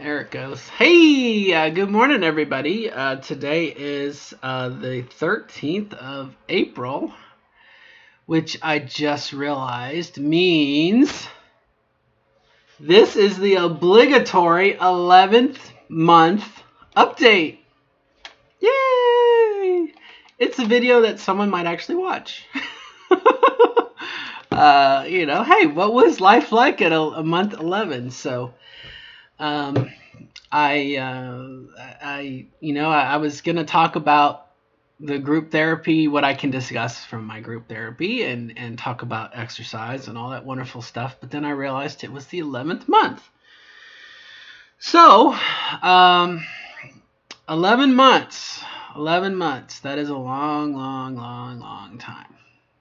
There it goes. Hey, good morning, everybody. Today is the 13th of April, which I just realized means this is the obligatory 11th month update. Yay! It's a video that someone might actually watch. Hey, what was life like at a month 11? So, I was gonna talk about the group therapy, what I can discuss from my group therapy, and talk about exercise and all that wonderful stuff. But then I realized it was the 11th month. So, 11 months. 11 months. That is a long, long, long, long time.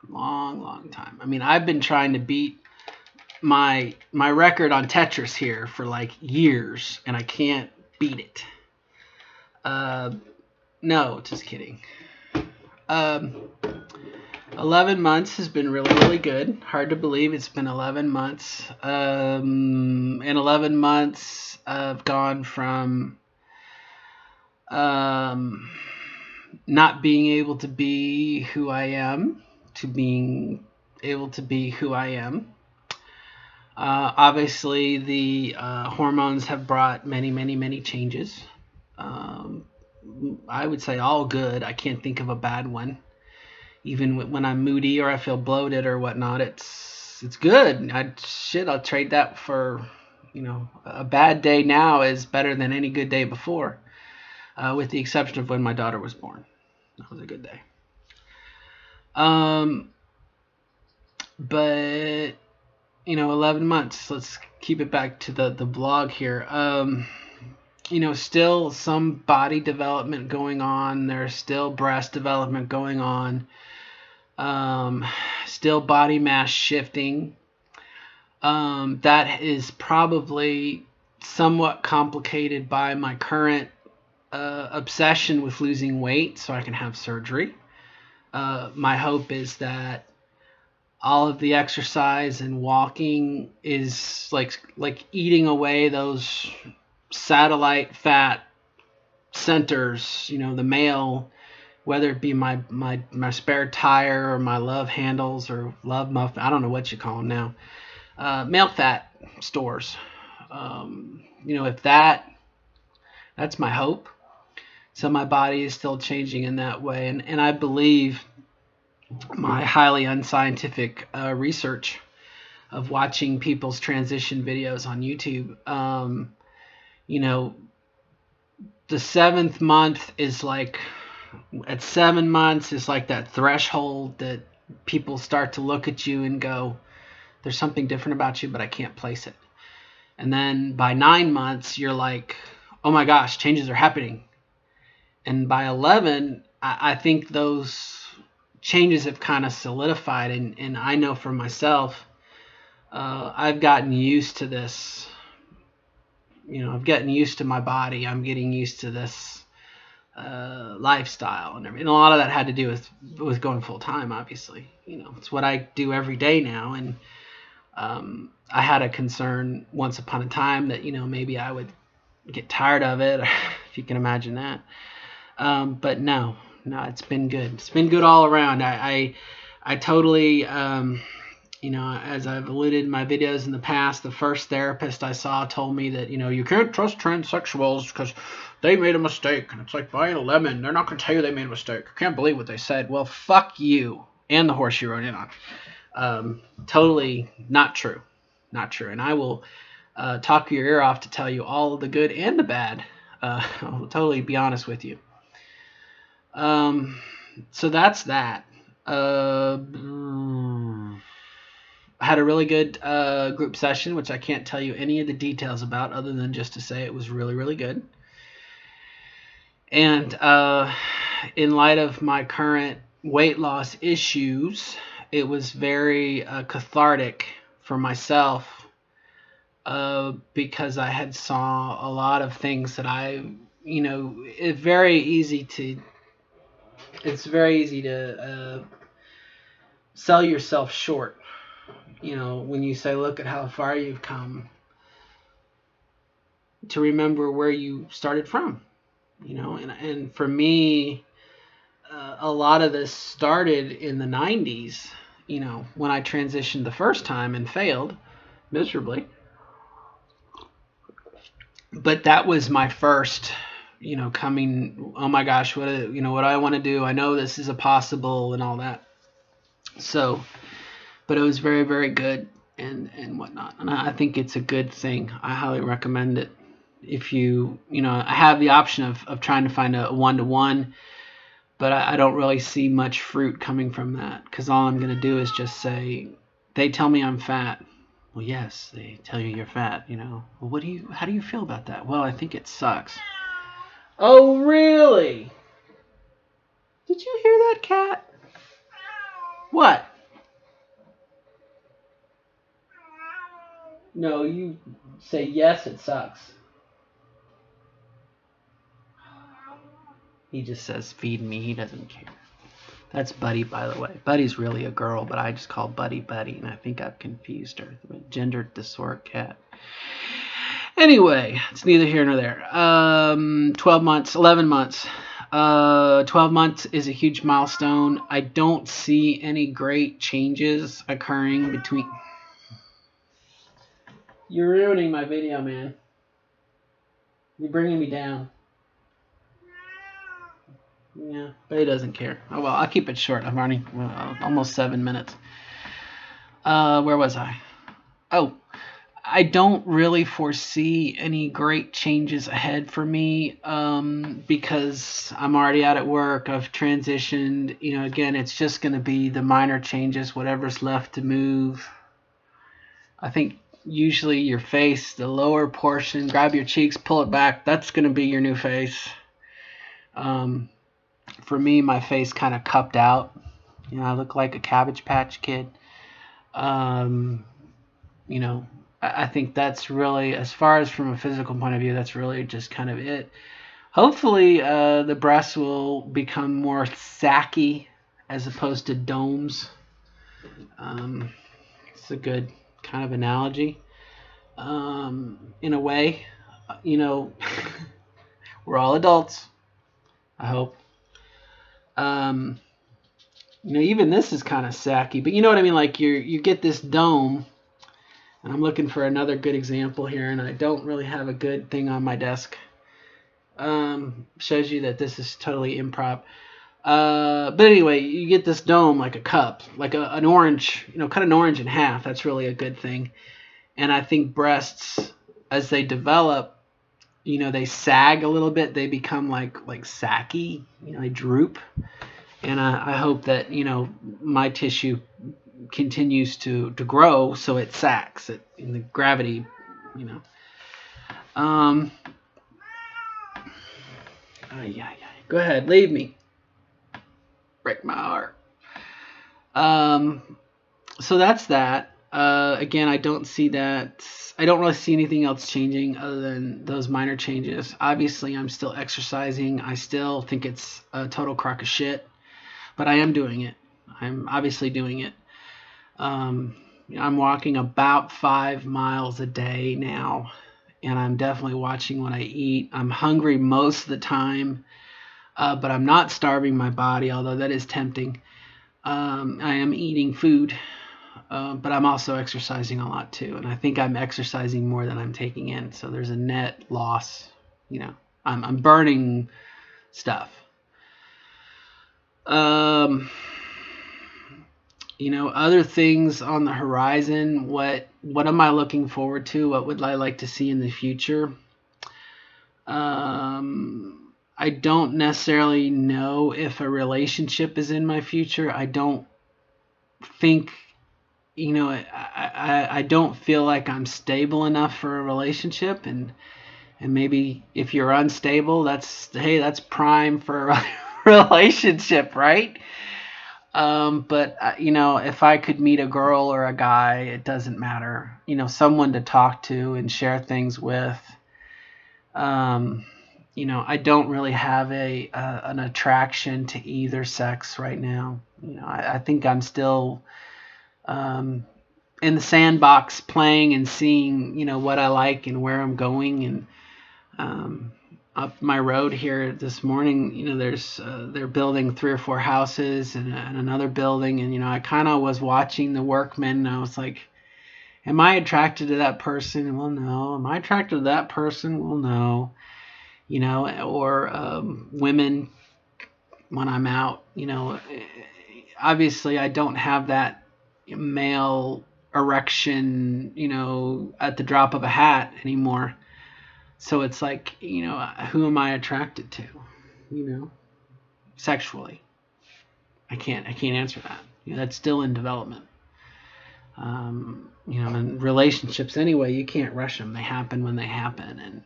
Long, long time. I mean, I've been trying to beat my record on Tetris here for like years, and I can't beat it. No, just kidding. 11 months has been really, really good. Hard to believe it's been 11 months. In 11 months, I've gone from not being able to be who I am to being able to be who I am. Obviously, the hormones have brought many, many, many changes. I would say all good. I can't think of a bad one. Even when I'm moody or I feel bloated or whatnot, it's good. I'll trade that for, a bad day now is better than any good day before, with the exception of when my daughter was born. That was a good day. But 11 months. Let's keep it back to the blog here. Still some body development going on. There's still breast development going on. Still body mass shifting. That is probably somewhat complicated by my current obsession with losing weight so I can have surgery. My hope is that all of the exercise and walking is like eating away those satellite fat centers, the male, whether it be my spare tire or my love handles or love muffin, I don't know what you call them now, male fat stores. If that's my hope. So my body is still changing in that way, and I believe my highly unscientific research of watching people's transition videos on YouTube. The 7th month is like, at 7 months is like that threshold that people start to look at you and go, there's something different about you, but I can't place it. And then by 9 months, you're like, oh my gosh, changes are happening. And by 11, I think those changes have kind of solidified, and I know for myself, I've gotten used to this. I've gotten used to my body. I'm getting used to this lifestyle and everything. And a lot of that had to do with going full time. Obviously, it's what I do every day now. And I had a concern once upon a time that maybe I would get tired of it, if you can imagine that. But no, it's been good. It's been good all around. I totally, as I've alluded in my videos in the past, the first therapist I saw told me that, you can't trust transsexuals because they made a mistake. And it's like buying a lemon. They're not going to tell you they made a mistake. I can't believe what they said. Well, fuck you and the horse you rode in on. Totally not true. Not true. And I will talk your ear off to tell you all of the good and the bad. I'll totally be honest with you. So that's that. I had a really good group session, which I can't tell you any of the details about other than just to say it was really, really good. And in light of my current weight loss issues, it was very cathartic for myself because I had saw a lot of things that it's very easy to sell yourself short. When you say, look at how far you've come. to remember where you started from, and for me, a lot of this started in the 90s, when I transitioned the first time and failed miserably. But that was my first, coming, oh my gosh, what do I want to do? I know this is a possible and all that. So, but it was very, very good and whatnot. And I think it's a good thing. I highly recommend it. If I have the option of trying to find a one-to-one, but I don't really see much fruit coming from that, because all I'm going to do is just say, they tell me I'm fat. Well, yes, they tell you you're fat, Well, how do you feel about that? Well, I think it sucks. Oh, really? Did you hear that, cat? What? No, you say, yes, it sucks. He just says, feed me. He doesn't care. That's Buddy, by the way. Buddy's really a girl, but I just call Buddy Buddy, and I think I've confused her. The gender dysphoric cat. Anyway, it's neither here nor there. 12 months, 11 months. 12 months is a huge milestone. I don't see any great changes occurring between... You're ruining my video, man. You're bringing me down. Yeah, but he doesn't care. Oh, well, I'll keep it short. I'm already almost 7 minutes. Where was I? Oh, I don't really foresee any great changes ahead for me, because I'm already out at work. I've transitioned. Again, it's just going to be the minor changes, whatever's left to move. I think usually your face, the lower portion, grab your cheeks, pull it back. That's going to be your new face. For me, my face kind of cupped out. I look like a Cabbage Patch Kid. I think that's really, as far as from a physical point of view, that's really just kind of it. Hopefully, the breasts will become more sacky as opposed to domes. It's a good kind of analogy. In a way, we're all adults, I hope. Even this is kind of sacky, but you know what I mean? Like you get this dome, and I'm looking for another good example here, and I don't really have a good thing on my desk. Shows you that this is totally improv. But anyway, you get this dome like a cup, like an orange, cut an orange in half. That's really a good thing. And I think breasts, as they develop, they sag a little bit. They become like sacky, they droop. And I hope that, my tissue continues to grow so it sags in the gravity, Go ahead, leave me. Break my heart. So that's that. Again, I don't see that. I don't really see anything else changing other than those minor changes. Obviously, I'm still exercising. I still think it's a total crock of shit, but I am doing it. I'm obviously doing it. I'm walking about 5 miles a day now, and I'm definitely watching what I eat. I'm hungry most of the time, but I'm not starving my body, although that is tempting. I am eating food, but I'm also exercising a lot too, and I think I'm exercising more than I'm taking in, so there's a net loss. I'm burning stuff. Other things on the horizon. What am I looking forward to? What would I like to see in the future? I don't necessarily know if a relationship is in my future. I don't think, I don't feel like I'm stable enough for a relationship, and maybe if you're unstable, that's prime for a relationship, right? But if I could meet a girl or a guy, it doesn't matter. Someone to talk to and share things with. I don't really have an attraction to either sex right now. I think I'm still in the sandbox playing and seeing, what I like and where I'm going. And Um, Up my road here this morning, there's they're building 3 or 4 houses and another building, and I kind of was watching the workmen, and I was like, am I attracted to that person? Well, no. Am I attracted to that person? Well, no. Or women when I'm out, obviously I don't have that male erection, at the drop of a hat anymore. So it's like, who am I attracted to, sexually? I can't answer that. That's still in development. In relationships anyway, you can't rush them. They happen when they happen.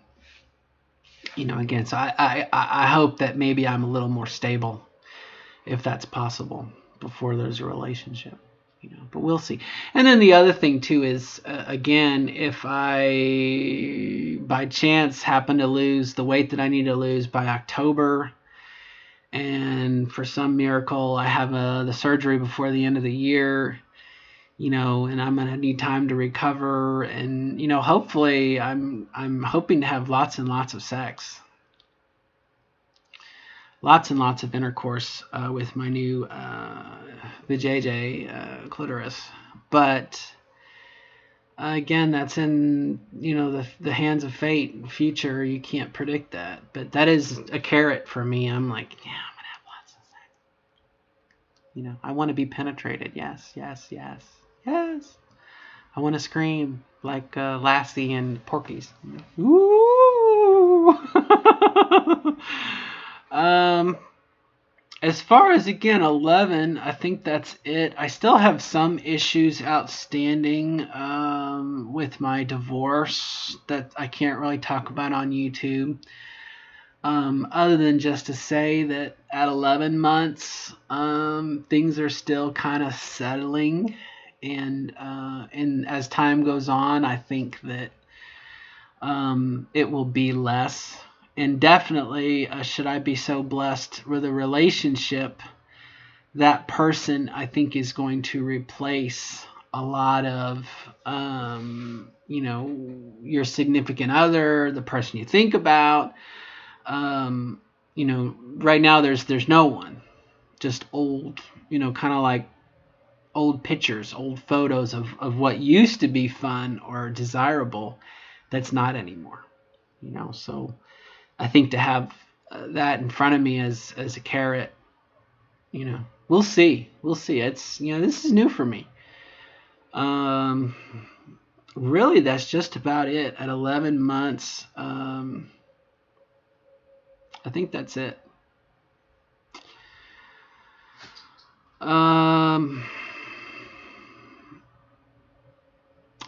And, again, so I hope that maybe I'm a little more stable, if that's possible, before there's a relationship. But we'll see. And then the other thing too is, again, if I by chance happen to lose the weight that I need to lose by October, and for some miracle I have the surgery before the end of the year, and I'm gonna need time to recover, and hopefully I'm hoping to have lots and lots of sex. Lots and lots of intercourse with my new vajayjay clitoris. But again, that's in the hands of fate and future. You can't predict that. But that is a carrot for me. I'm like, yeah, I'm gonna have lots of sex. I want to be penetrated. Yes, yes, yes, yes. I want to scream like Lassie and Porky's. Ooh. As far as, again, 11, I think that's it. I still have some issues outstanding with my divorce that I can't really talk about on YouTube. Other than just to say that at 11 months, things are still kind of settling. And as time goes on, I think that it will be less. And definitely, should I be so blessed with a relationship, that person, I think, is going to replace a lot of, your significant other, the person you think about. Right now there's no one, just old, kind of like old pictures, old photos of what used to be fun or desirable that's not anymore. So I think to have that in front of me as a carrot, we'll see. It's, this is new for me. Really, that's just about it. At 11 months, I think that's it.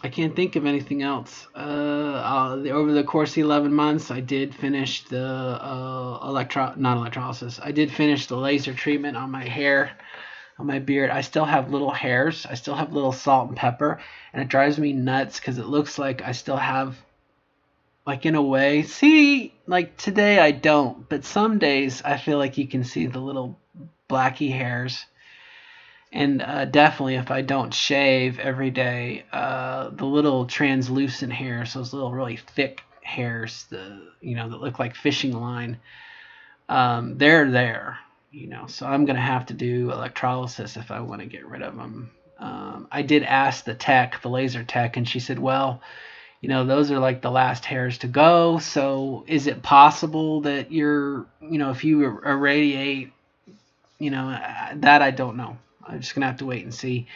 I can't think of anything else. Over the course of 11 months, I did finish the not electrolysis. I did finish the laser treatment on my hair, on my beard. I still have little hairs. I still have little salt and pepper, and it drives me nuts because it looks like I still have, like, in a way. See, like today I don't, but some days I feel like you can see the little blacky hairs. And definitely, if I don't shave every day, the little translucent hairs, those little really thick hairs, that look like fishing line, they're there. So I'm gonna have to do electrolysis if I want to get rid of them. I did ask the laser tech, and she said, well, those are like the last hairs to go. So is it possible that if you irradiate, that I don't know. I'm just going to have to wait and see.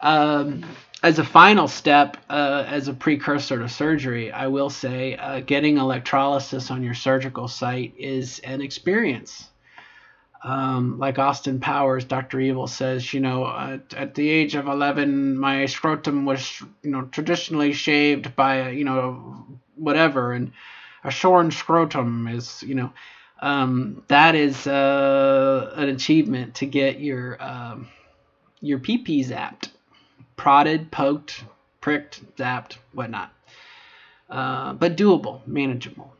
As a final step, as a precursor to surgery, I will say getting electrolysis on your surgical site is an experience. Like Austin Powers, Dr. Evil says, at the age of 11, my scrotum was, traditionally shaved by, whatever. And a shorn scrotum is, that is an achievement, to get your pee-pee zapped, prodded, poked, pricked, zapped, whatnot. But doable, manageable.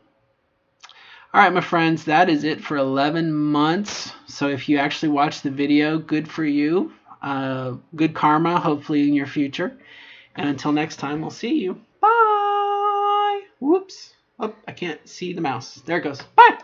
All right, my friends, that is it for 11 months. So if you actually watch the video, good for you. Good karma, hopefully, in your future. And until next time, we'll see you. Bye. Whoops. Oh, I can't see the mouse. There it goes. Bye.